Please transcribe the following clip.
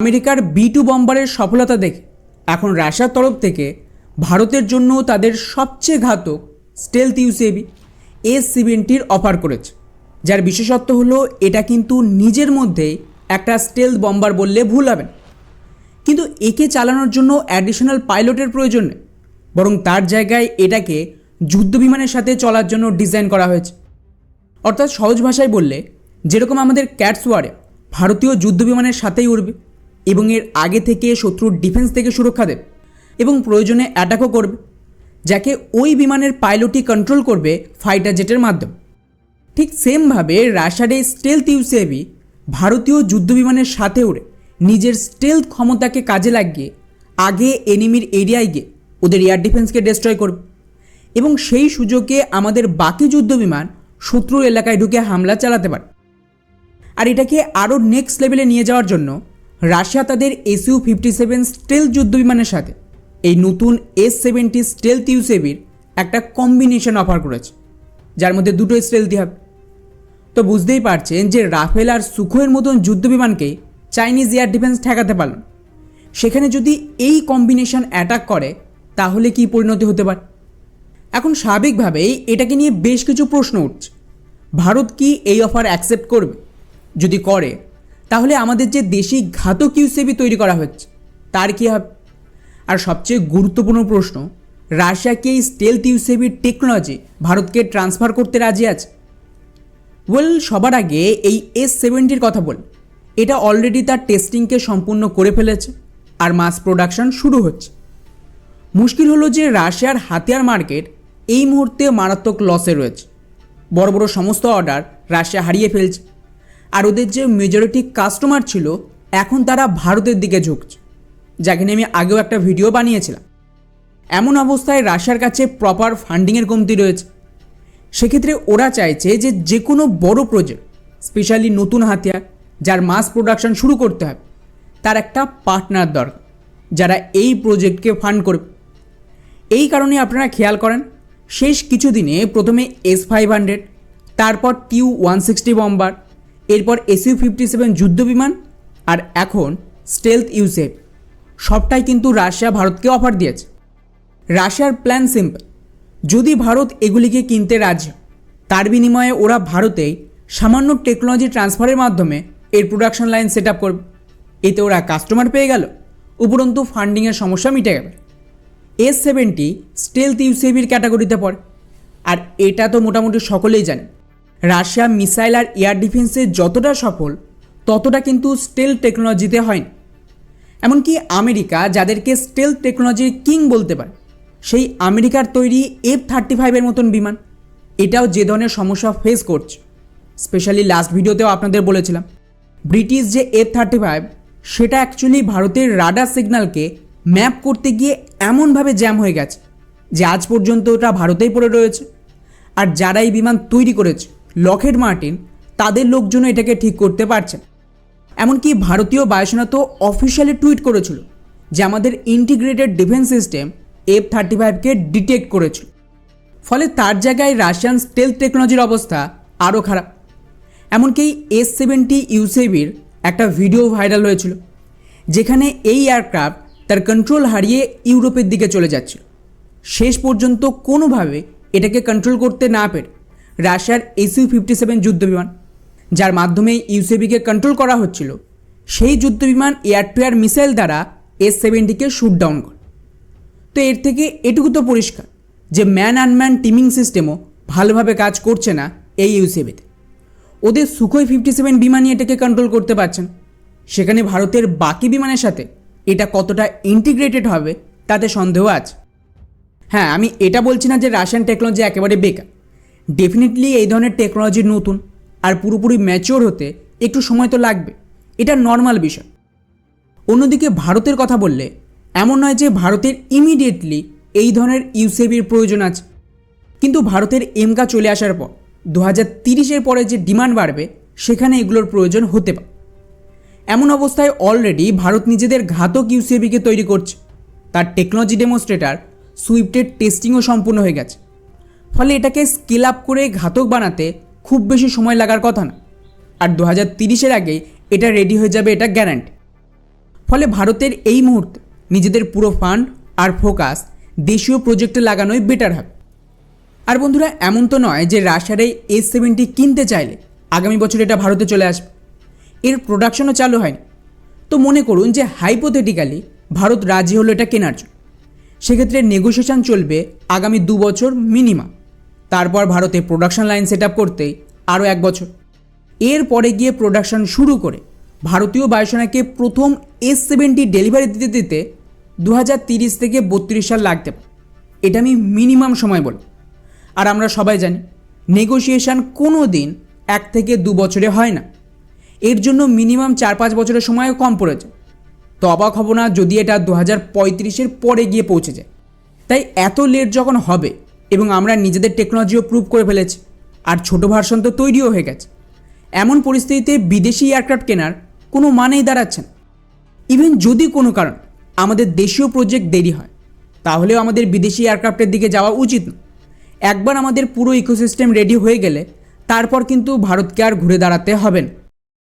আমেরিকার B2 বম্বারের সফলতা দেখে এখন রাশিয়ার তরফ থেকে ভারতের জন্য তাদের সবচেয়ে ঘাতক স্টেলথ ইউসিএভি S-70 অফার করেছে, যার বিশেষত্ব হলো এটা কিন্তু নিজের মধ্যেই একটা স্টেলথ বম্বার বললে ভুল হবে না। কিন্তু একে চালানোর জন্য অ্যাডিশনাল পাইলটের প্রয়োজন নেই, বরং তার জায়গায় এটাকে যুদ্ধবিমানের সাথে চলার জন্য ডিজাইন করা হয়েছে। অর্থাৎ সহজ ভাষায় বললে যেরকম আমাদের ক্যাটস ওয়ারে ভারতীয় যুদ্ধবিমানের সাথেই উড়বে এবং এর আগে থেকে শত্রুর ডিফেন্স থেকে সুরক্ষা দেবে এবং প্রয়োজনে অ্যাটাকও করবে, যাকে ওই বিমানের পাইলটই কন্ট্রোল করবে ফাইটার জেটের মাধ্যমে। ঠিক সেমভাবে রাশিয়ার এই স্টেলথ ইউসিএভি ভারতীয় যুদ্ধবিমানের সাথে উড়ে নিজের স্টেলথ ক্ষমতাকে কাজে লাগিয়ে আগে এনিমির এরিয়ায় গিয়ে ওদের এয়ার ডিফেন্সকে ডিস্ট্রয় করবে এবং সেই সুযোগে আমাদের বাকি যুদ্ধবিমান শত্রুর এলাকায় ঢুকে হামলা চালাতে পারে। আর এটাকে আরও নেক্সট লেভেলে নিয়ে যাওয়ার জন্য রাশিয়া তাদের Su-57 স্টেলথ যুদ্ধবিমানের সাথে এই নতুন S-70 স্টেলথ ইউসিএভির একটা কম্বিনেশন অফার করেছে, যার মধ্যে দুটোই স্টেলথি হবে। তো বুঝতেই পারছেন যে রাফেল আর সুখোয়ের মতন যুদ্ধবিমানকেই চাইনিজ এয়ার ডিফেন্স ঠেকাতে পারল, সেখানে যদি এই কম্বিনেশন অ্যাটাক করে তাহলে কি পরিণতি হতে পারে। এখন স্বাভাবিকভাবেই এটাকে নিয়ে বেশ কিছু প্রশ্ন উঠছে। ভারত কি এই অফার অ্যাকসেপ্ট করবে? যদি করে তাহলে আমাদের যে দেশি ঘাতক ইউসিএভি তৈরি করা হচ্ছে তার কী হবে? আর সবচেয়ে গুরুত্বপূর্ণ প্রশ্ন, রাশিয়া কি এই স্টেলথ ইউসিএভির টেকনোলজি ভারতকে ট্রান্সফার করতে রাজি আছে? সবার আগে এই S-70 কথা বল, এটা অলরেডি তার টেস্টিংকে সম্পূর্ণ করে ফেলেছে আর মাস প্রোডাকশন শুরু হচ্ছে। মুশকিল হলো যে রাশিয়ার হাতিয়ার মার্কেট এই মুহূর্তে মারাত্মক লসে রয়েছে। বড় বড় সমস্ত অর্ডার রাশিয়া হারিয়ে ফেলছে, আর ওদের যে মেজরিটি কাস্টমার ছিল এখন তারা ভারতের দিকে ঝুঁকছে, যাকে নিয়ে আমি আগেও একটা ভিডিও বানিয়েছিলাম। এমন অবস্থায় রাশিয়ার কাছে প্রপার ফান্ডিংয়ের কমতি রয়েছে। সেক্ষেত্রে ওরা চাইছে যে কোনো বড় প্রজেক্ট, স্পেশালি নতুন হাতিয়ার যার মাস প্রোডাকশন শুরু করতে হবে, তার একটা পার্টনার দরকার যারা এই প্রজেক্টকে ফান্ড করবে। এই কারণে আপনারা খেয়াল করেন শেষ কিছুদিনে প্রথমে S-500, তারপর Tu-160 বম্বার, এরপর Su-57 যুদ্ধবিমান, আর এখন স্টেলথ ইউসিএভি, সবটাই কিন্তু রাশিয়া ভারতকে অফার দিয়েছে। রাশিয়ার প্ল্যান সিম্পল, যদি ভারত এগুলিকে কিনতে রাজি, তার বিনিময়ে ওরা ভারতেই সামান্য টেকনোলজি ট্রান্সফারের মাধ্যমে এর প্রোডাকশন লাইন সেট আপ করবে। এতে ওরা কাস্টমার পেয়ে গেল, উপরন্তু ফান্ডিংয়ের সমস্যা মিটে গেল। S-70 স্টেলথ ইউসিএভির ক্যাটাগরিতে পড়ে, আর এটা তো মোটামুটি সকলেই জানে। রাশিয়া মিসাইল আর এয়ার ডিফেন্সে যতটা সফল ততটা কিন্তু স্টেলথ টেকনোলজিতে হয়নি। এমনকি আমেরিকা যাদেরকে স্টেলথ টেকনোলজির কিং বলতে পারে, সেই আমেরিকার তৈরি F-35 মতন বিমান এটাও যে ধরনের সমস্যা ফেস করছে, স্পেশালি লাস্ট ভিডিওতেও আপনাদের বলেছিলাম, ব্রিটিশ যে F-35 সেটা অ্যাকচুয়ালি ভারতের রাডার সিগন্যালকে ম্যাপ করতে গিয়ে এমনভাবে জ্যাম হয়ে গেছে যে আজ পর্যন্ত ওটা ভারতেই পড়ে রয়েছে। আর যারা এই বিমান তৈরি করেছে লকহিড মার্টিন, তাদের লোকজন এটাকে ঠিক করতে পারছে। এমনকি ভারতীয় বায়ুসেনা তো অফিসিয়ালি টুইট করেছিল যে আমাদের ইন্টিগ্রেটেড ডিফেন্স সিস্টেম F-35কে ডিটেক্ট করেছিল। ফলে তার জায়গায় রাশিয়ান স্টেলথ টেকনোলজির অবস্থা আরও খারাপ। এমনকি S-70 ইউসিএভির একটা ভিডিও ভাইরাল হয়েছিল যেখানে এই এয়ারক্রাফট তার কন্ট্রোল হারিয়ে ইউরোপের দিকে চলে যাচ্ছিল। শেষ পর্যন্ত কোনোভাবে এটাকে কন্ট্রোল করতে না পেরে রাশিয়ার Su-57 যুদ্ধবিমান, যার মাধ্যমে ইউসিএভিকে কন্ট্রোল করা হচ্ছিল, সেই যুদ্ধবিমান এয়ার টু এয়ার মিসাইল দ্বারা S-70কে শুট ডাউন করে। তো এর থেকে এটুকু তো পরিষ্কার যে ম্যান আনম্যান টিমিং সিস্টেমও ভালোভাবে কাজ করছে না এই ইউসিএভিতে। ওদের Sukhoi-57 বিমানই এটাকে কন্ট্রোল করতে পারছেন, সেখানে ভারতের বাকি বিমানের সাথে এটা কতটা ইন্টিগ্রেটেড হবে তাতে সন্দেহ আছে। হ্যাঁ, আমি এটা বলছি না যে রাশিয়ান টেকনোলজি একেবারে বেকার। ডেফিনেটলি এই ধরনের টেকনোলজি নতুন আর পুরোপুরি ম্যাচিওর হতে একটু সময় তো লাগবে, এটা নর্মাল বিষয়। অন্যদিকে ভারতের কথা বললে এমন নয় যে ভারতের ইমিডিয়েটলি এই ধরনের ইউসিএভির প্রয়োজন আছে, কিন্তু ভারতের এমকা চলে আসার পর 2030-এর পরে যে ডিমান্ড বাড়বে সেখানে এগুলোর প্রয়োজন হতে পারে। এমন অবস্থায় অলরেডি ভারত নিজেদের ঘাতক ইউসিএভিকে তৈরি করছে, তার টেকনোলজি ডেমনস্ট্রেটার সুইফটের টেস্টিংও সম্পূর্ণ হয়ে গেছে। ফলে এটাকে স্কেল আপ করে ঘাতক বানাতে খুব বেশি সময় লাগার কথা না, আর 2030-এর আগেই এটা রেডি হয়ে যাবে, এটা গ্যারান্টি। ফলে ভারতের এই মুহূর্তে নিজেদের পুরো ফান্ড আর ফোকাস দেশীয় প্রজেক্টে লাগানোই বেটার হবে। আর বন্ধুরা, এমন তো নয় যে রাশিয়ার এই S-70 কিনতে চাইলে আগামী বছর এটা ভারতে চলে আসবে। এর প্রোডাকশনও চালু হয়নি। তো মনে করুন যে হাইপোথেটিক্যালি ভারত রাজি হলো এটা কেনার জন্য। সেক্ষেত্রে নেগোসিয়েশন চলবে আগামী 2 বছর মিনিমাম। তারপর ভারতে প্রোডাকশন লাইন সেট আপ করতেই আরও 1 বছর। এরপরে গিয়ে প্রোডাকশন শুরু করে ভারতীয় বায়ুসেনাকে প্রথম S-70 ডেলিভারি দিতে দিতে 2030 থেকে 32 সাল লাগতে পারে। এটা আমি মিনিমাম সময় বলি। আর আমরা সবাই জানি নেগোসিয়েশন কোনো দিন 1 থেকে 2 বছরে হয় না। এর জন্য মিনিমাম 4-5 বছরের সময়ও কম পড়ে যায়। তো অবাক হব না যদি এটা 2035-এর পরে গিয়ে পৌঁছে যায়। তাই এত লেট যখন হবে এবং আমরা নিজেদের টেকনোলজিও প্রুভ করে ফেলেছি আর ছোটো ভার্সন তো তৈরিও হয়ে গেছে, এমন পরিস্থিতিতে বিদেশি এয়ারক্রাফট কেনার কোনো মানেই দাঁড়াচ্ছে না। ইভেন যদি কোনো কারণ আমাদের দেশীয় প্রজেক্ট দেরি হয়, তাহলেও আমাদের বিদেশি এয়ারক্রাফটের দিকে যাওয়া উচিত না। একবার আমাদের পুরো ইকোসিস্টেম রেডি হয়ে গেলে তারপর কিন্তু ভারতকে আর ঘুরে দাঁড়াতে হবে না।